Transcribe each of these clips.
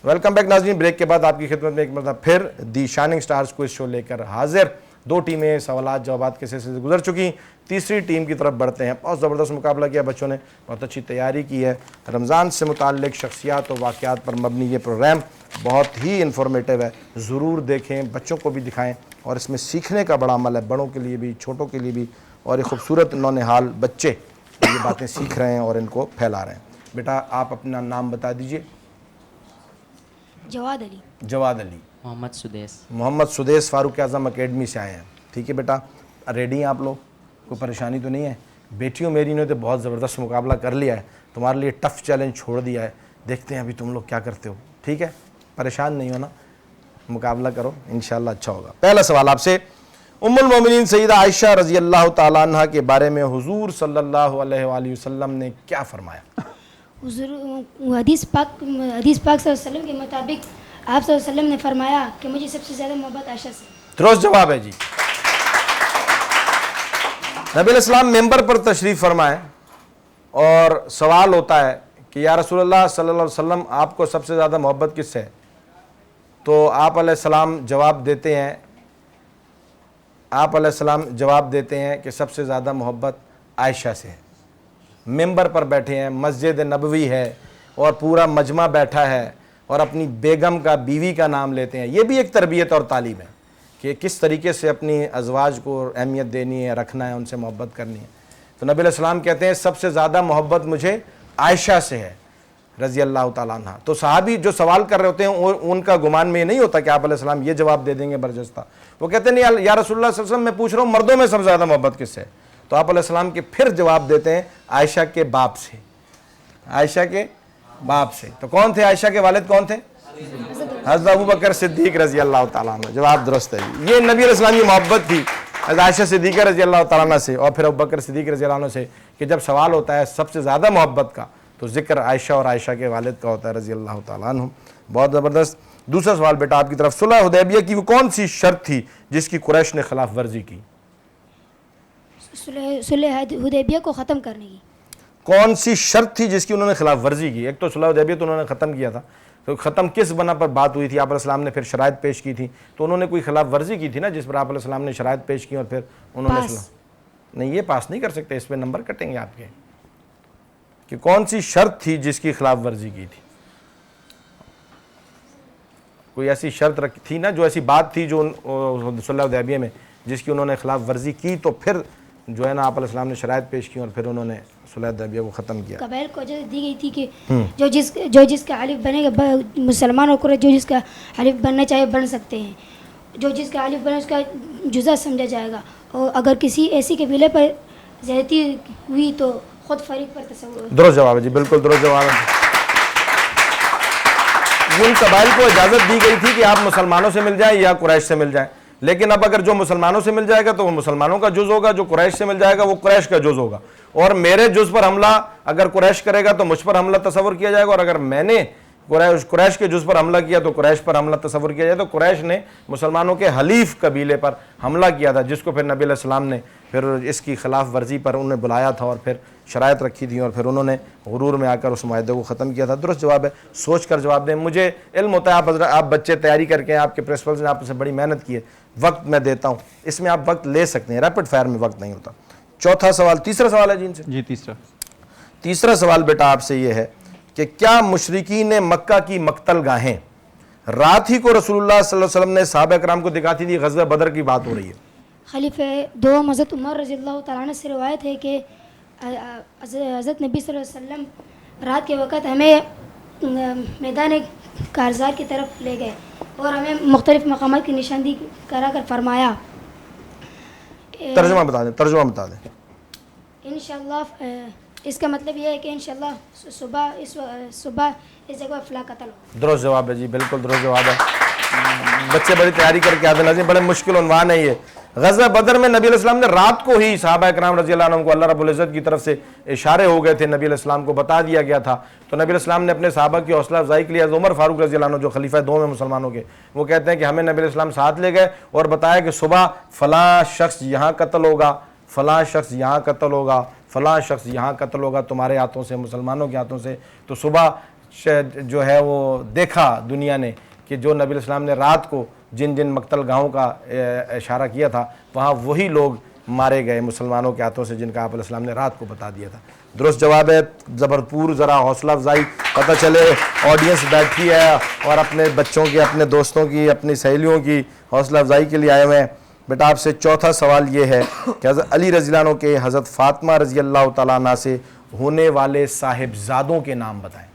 Welcome back नाज़रीन। Break के बाद आपकी खिदमत में एक मतलब फिर दी शाइनिंग स्टार्स क्विज शो लेकर हाजिर। दो टीमें सवालात जवाबात के सिलसिले से गुजर चुकी, तीसरी टीम की तरफ बढ़ते हैं। बहुत ज़बरदस्त मुकाबला किया बच्चों ने, बहुत अच्छी तैयारी की है। रमज़ान से मुताल्लिक़ शख्सियात और वाक़यात पर मबनी ये प्रोग्राम बहुत ही इन्फॉर्मेटिव है, ज़रूर देखें, बच्चों को भी दिखाएँ और इसमें सीखने का बड़ा अमल है, बड़ों के लिए भी छोटों के लिए भी। और ये खूबसूरत नौनिहाल बच्चे ये बातें सीख रहे हैं और इनको फैला रहे हैं। बेटा आप अपना नाम बता दीजिए। जवाद अली। जवाद अली। मोहम्मद सुदेश। मोहम्मद सुदेश फ़ारूक आज़म अकेडमी से आए हैं। ठीक है बेटा, रेडी हैं आप लोग? कोई परेशानी तो नहीं है? बेटियों मेरी ने तो बहुत ज़बरदस्त मुकाबला कर लिया है, तुम्हारे लिए टफ़ चैलेंज छोड़ दिया है। देखते हैं अभी तुम लोग क्या करते हो। ठीक है, परेशान नहीं होना, मुकाबला करो, इंशाअल्लाह अच्छा होगा। पहला सवाल आपसे, उम्मुल मोमिनीन सैयदा आयशा रज़ी अल्लाह तआला अन्हा के बारे में हुज़ूर सल्लल्लाहु अलैहि वसल्लम ने क्या फरमाया? हदीस पाक सल्लल्लाहु अलैहि वसल्लम के मुताबिक आप सल्लल्लाहु अलैहि वसल्लम ने फरमाया कि मुझे सबसे ज़्यादा मोहब्बत आयशा से। दुरुस्त जवाब है जी। नबी अलैहिस्सलाम मेंबर पर तशरीफ़ फरमाए और सवाल होता है कि या रसूलल्लाह सल्लल्लाहु अलैहि वसल्लम आपको सबसे ज़्यादा मोहब्बत किससे है? तो आप अलैहिस्सलाम जवाब देते हैं कि सबसे ज़्यादा मोहब्बत आयशा से है। मेंबर पर बैठे हैं, मस्जिद नबवी है और पूरा मजमा बैठा है और अपनी बेगम का, बीवी का नाम लेते हैं। ये भी एक तरबियत और तालीम है कि किस तरीके से अपनी अज़वाज को अहमियत देनी है, रखना है, उनसे मोहब्बत करनी है। तो नबी अलैहिस्सलाम कहते हैं सबसे ज़्यादा मोहब्बत मुझे आयशा से है रज़ी अल्लाह तआला अन्हा। तो सहाबी जो सवाल कर रहे होते हैं उनका गुमान में नहीं होता कि आप अलैहिस्सलाम ये जवाब दे देंगे बरजस्ता। वो कहते हैं नहीं या रसूलुल्लाह सल्लल्लाहु अलैहि वसल्लम मैं पूछ रहा हूँ मर्दों में सबसे ज़्यादा मोहब्बत किससे है? तो आप अलैहिस्सलाम के फिर जवाब देते हैं आयशा के बाप से। आयशा के बाप से। तो कौन थे आयशा के वालिद? कौन थे? हज़रत अबू बकर सिद्दीक रज़ी अल्लाह तआला अन्हु। जवाब दुरुस्त है। ये नबी अलैहिस्सलाम की मोहब्बत थी आयशा सिद्दीक़ा रज़ी अल्लाह तआला अन्हा से और फिर अबू बकर सिद्दीक रज़ी अल्लाह अन्हु से कि जब सवाल होता है सबसे ज़्यादा मोहब्बत का तो जिक्र आयशा और आयशा के वालिद का होता है रज़ी अल्लाह तआला अन्हु। बहुत ज़बरदस्त। दूसरा सवाल बेटा आपकी तरफ, सुलह हुदैबिया की वो कौन सी शर्त थी जिसकी कुरैश ने खिलाफ वर्जी की? सुलह हुदैबिया को ख़त्म करने की। कौन सी शर्त थी जिसकी उन्होंने खिलाफ वर्जी की? एक तो सुलह हुदैबिया तो उन्होंने ख़त्म किया था, तो ख़त्म किस बना पर बात हुई थी? आप अलैहिस्सलाम ने फिर शराइत पेश की थी, तो उन्होंने कोई खिलाफ वर्जी की थी ना जिस पर आप अलैहिस्सलाम ने शराइत पेश की और फिर उन्होंने नहीं, ये पास नहीं कर सकते, इस पर नंबर कटेंगे आपके। कि कौन सी शर्त थी जिसकी खिलाफ वर्जी की थी? कोई ऐसी शर्त रखी थी ना, जो ऐसी बात थी जो सुलह हुदैबिया में जिसकी उन्होंने खिलाफ वर्जी की तो फिर जो है ना आप अलैहिस्सलाम ने शराइत पेश की और फिर उन्होंने सुलह हुदैबिया को ख़त्म किया। कबाइल को इजाज़त दी गई थी कि जो जिसका हलीफ बनेगा, मुसलमान होकर जो जिसका हलीफ बनना चाहे बन सकते हैं, जो जिसका हलीफ बने उसका जुज़ा समझा जाएगा और अगर किसी ऐसी कबीले पर ज़्यादती हुई तो खुद फरीक पर तसव्वुर। दुरुस्त जवाब है जी, बिल्कुल दुरुस्त जवाब है। उन कबाइल को इजाज़त दी गई थी कि आप मुसलमानों से मिल जाएं या कुरैश से मिल जाएं, लेकिन अब अगर जो मुसलमानों से मिल जाएगा तो वो मुसलमानों का जुज़ होगा, जो कुरैश से मिल जाएगा वो कुरैश का जुज़ होगा। और मेरे जुज़ पर हमला अगर कुरैश करेगा तो मुझ पर हमला तसव्वुर किया जाएगा, और अगर मैंने कुरैश के जुज़ पर हमला किया तो कुरैश पर हमला तसव्वुर किया जाए। तो कुरैश ने मुसलमानों के हलीफ कबीले पर हमला किया था, जिसको फिर नबी अलैहिस्सलाम ने फिर इसकी खिलाफ वर्जी पर उन्हें बुलाया था और फिर शराइत रखी थी और फिर उन्होंने गुरूर में आकर उस मुआहदे को ख़त्म किया था। दुरुस्त जवाब है। सोच कर जवाब दें। मुझे इल्म होता है आप बच्चे तैयारी करके, आपके प्रिंसिपल्स ने आपसे बड़ी मेहनत की है, वक्त मैं देता हूँ, इसमें आप वक्त ले सकते हैं, रैपिड फायर में वक्त नहीं होता। चौथा सवाल, तीसरा सवाल है जी इनसे जी। तीसरा सवाल बेटा आपसे ये है कि क्या मुशरिकीन मक्का की मक्तल गाहें रात ही को रसूलुल्लाह सल्लल्लाहु अलैहि वसल्लम ने सहाबा कराम को दिखाती थी? ग़ज़वा बदर की बात हो रही है। खलीफे दो हज़रत उमर रज़ी अल्लाह तआला अन्हु से रिवायत है कि हज़रत नबी सल्लल्लाहु अलैहि वसल्लम रात के वक़्त हमें मैदान कारज़ार की तरफ ले गए और हमें मुख्तलिफ़ मकामात की निशानदी करा कर फरमाया। तर्जुमा बता दें। इंशाअल्लाह इसका मतलब यह है कि इंशाअल्लाह सुबह इस जगह फ़ला कत्ल हो। दुरुस्त जवाब है जी, बिल्कुल दुरुस्त जवाब है। बच्चे बड़ी तैयारी करके आते हैं, बड़े मुश्किल उन्वान है ये। ग़ज़वा बदर में नबी अलैहिस्सलाम ने रात को ही सहाबा किराम रज़ी अल्लाह अन्हुम को अल्लाह रब्बुल इज़्ज़त की तरफ से इशारे हो गए थे, नबी अलैहिस्सलाम को बता दिया गया था। तो नबी अलैहिस्सलाम ने अपने सहाबा की हौसला अफजाई के लिए उमर फारूक रज़ी अल्लाह अन्हु जो खलीफा दो में मुसलमानों के, वो कहते हैं कि हमें नबी अलैहिस्सलाम साथ ले गए और बताया कि सुबह फ़लाँ शख्स यहाँ कत्ल होगा, फ़लाँ शख्स यहाँ कत्ल होगा, फ़लाँ शख्स यहाँ कत्ल होगा तुम्हारे हाथों से, मुसलमानों के हाथों से। तो सुबह जो है वो देखा दुनिया ने कि जो नबी अलैहिस्सलाम ने रात को जिन जिन मक्तल गाहों का इशारा किया था, वहाँ वही लोग मारे गए मुसलमानों के हाथों से जिनका आप अलैहिस्सलाम ने रात को बता दिया था। दुरुस्त जवाब है, ज़बरपुर। ज़रा हौसला अफजाई, पता चले ऑडियंस बैठी है और अपने बच्चों की, अपने दोस्तों की, अपनी सहेलियों की हौसला अफजाई के लिए आए हुए हैं। बेटा आपसे चौथा सवाल ये है कि हज़रत अली रज़ी अल्लाह अन्हु के हज़रत फ़ातिमा रज़ी अल्लाह तआला अन्हा से होने वाले साहिबजादों के नाम बताएं।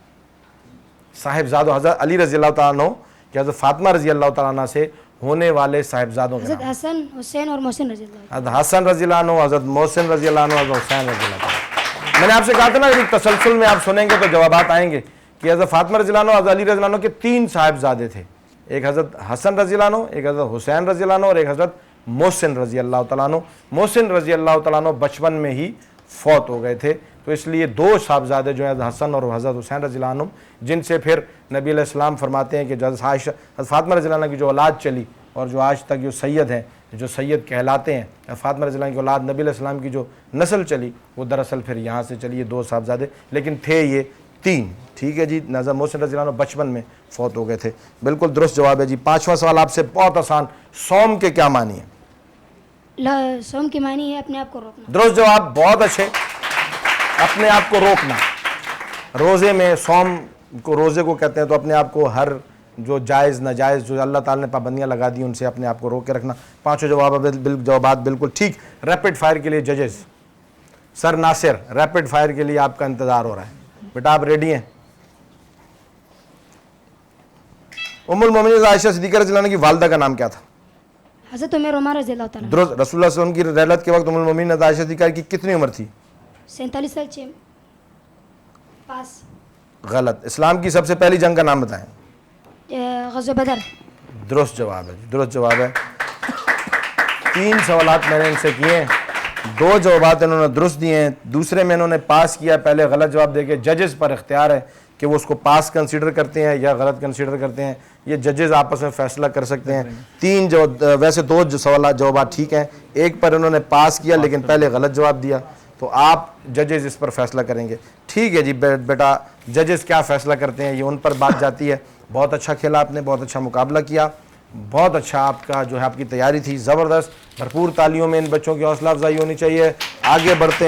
साहिबजादों, हज़रत अली रज़ी अल्लाह तआला अन्हु कि हज़रत फ़ातिमा रज़ी अल्लाह तआला अन्हा से होने वाले साहिबजादों के हज़रत नाम। हसन, हुसैन और मोहसिन रज़ी अल्लाह। हज़रत हसन रज़ी अल्लाह अन्हु, हज़रत मोहसिन रज़ी अल्लाह अन्हु, हज़रत हुसैन रज़ी अल्लाह तआला। मैंने आपसे कहा था ना, एक तसलसल में आप सुनेंगे तो जवाबात आएंगे कि हज़रत फ़ातिमा रज़ी अल्लाह अन्हु, हज़रत अली रज़ी अल्लाह अन्हु के 3 साहिबजादे थे। एक हज़रत हसन रज़ी अल्लाह अन्हु, एक हज़रत हुसैन रज़ी अल्लाह अन्हु और एक हज़रत मोहसिन रज़ी अल्लाह तआला अन्हु। मोहसिन रज़ी अल्लाह तआला अन्हु बचपन में ही फौत हो गए थे, तो इसलिए 2 साहबजादे जो हैं हसन और हज़रत हुसैन रज़ी अल्लाह अन्हुम, जिनसे फिर नबी अलैहिस्सलाम फरमाते हैं कि हज़रत फ़ातिमा रज़ी अल्लाह अन्हा की जो औलाद चली और जो आज तक जो सैयद हैं, जो सैयद कहलाते हैं, फ़ातिमा रज़ी अल्लाह की औलाद, नबी अलैहिस्सलाम की जो नस्ल चली वो दरअसल फिर यहाँ से चली। ये 2 साहबजादे, लेकिन थे ये 3। ठीक है जी। नज़र मोहसिन रज़ी अल्लाह अन्हु बचपन में फौत हो गए थे। बिल्कुल दुरुस्त जवाब है जी। 5वां सवाल आपसे बहुत आसान, सौम के क्या मानी है? सौम की मानी है अपने आप को रोकना। दुरुस्त जवाब, बहुत अच्छे। अपने आप को रोकना, रोज़े में सौम को, रोज़े को कहते हैं, तो अपने आप को हर जो जायज़ नाजायज़ जो अल्लाह ताला ने पाबंदियाँ लगा दी उनसे अपने आप को रोक के रखना। 5 जवाबात बिल्कुल ठीक। रैपिड फायर के लिए जजेस, सर नासिर, रैपिड फायर के लिए आपका इंतज़ार हो रहा है। बेटा आप रेडी हैं? उम्मुल मोमिनीन आयशा सिद्दीक़ा रज़ी अल्लाह अन्हा की वालिदा का नाम क्या था? हज़रत उमर उमर रज़ी अल्लाह तआला। दुरुस्त। रसूलुल्लाह सल्लल्लाहु अलैहि वसल्लम की रहलत के वक्त उम्मुल मोमिनीन आयशा सिद्दीक़ा की कितनी उम्र थी? 47 साल 6 पास। गलत। इस्लाम की सबसे पहली जंग का नाम बताएं। ग़ज़वा बदर। दुरुस्त जवाब है, दुरुस्त जवाब है। 3 सवालात मैंने इनसे किए हैं, 2 जवाबात इन्होंने दुरुस्त दिए हैं, दूसरे में इन्होंने पास किया। पहले गलत जवाब देके जजेस पर इख्तियार है कि वो उसको पास कंसीडर करते हैं या गलत कंसीडर करते हैं। ये जजेस आपस में फैसला कर सकते हैं। 3 वैसे 2 सवाल जवाब ठीक हैं, एक पर इन्होंने पास किया लेकिन पहले गलत जवाब दिया, तो आप जजेस इस पर फैसला करेंगे। ठीक है जी। बेटा जजेस क्या फैसला करते हैं ये उन पर बात जाती है। बहुत अच्छा खेला आपने, बहुत अच्छा मुकाबला किया, बहुत अच्छा आपका जो है आपकी तैयारी थी, ज़बरदस्त। भरपूर तालियों में इन बच्चों की हौसला अफजाई होनी चाहिए। आगे बढ़ते हैं।